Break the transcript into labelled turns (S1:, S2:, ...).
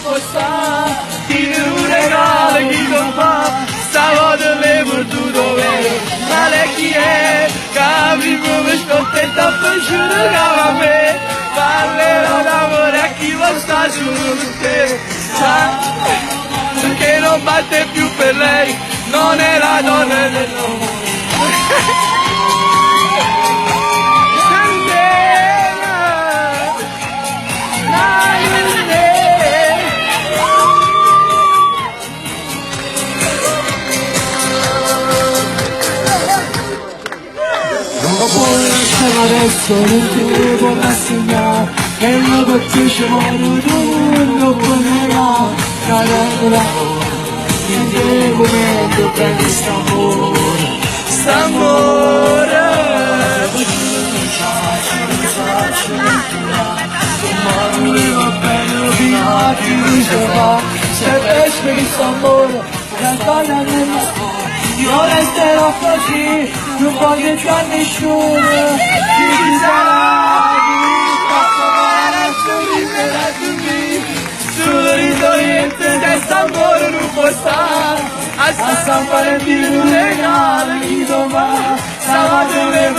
S1: può stare, chi non regala, chi non fa, stavolta le potuto vero, ma lei chi è, capi come scontenta, poi giuro che a me, parlerò d'amore a chi vuol sta giuro su te, sa, che non batte più per lei, non è la donna dell'uomo.
S2: Adesso non ti devo rassegnare e io per te ci muoio tu con la cadenza in quel momento prendi
S1: St'amore
S2: ma voleva bene fino a chi diceva se pesce di st'amore la sbaglia nella io resterò così, non voglio più a nessuno, chi sarà,
S1: sorriso niente, testa amore non può stare, a stampare di un regalo, chi domani, sabato ne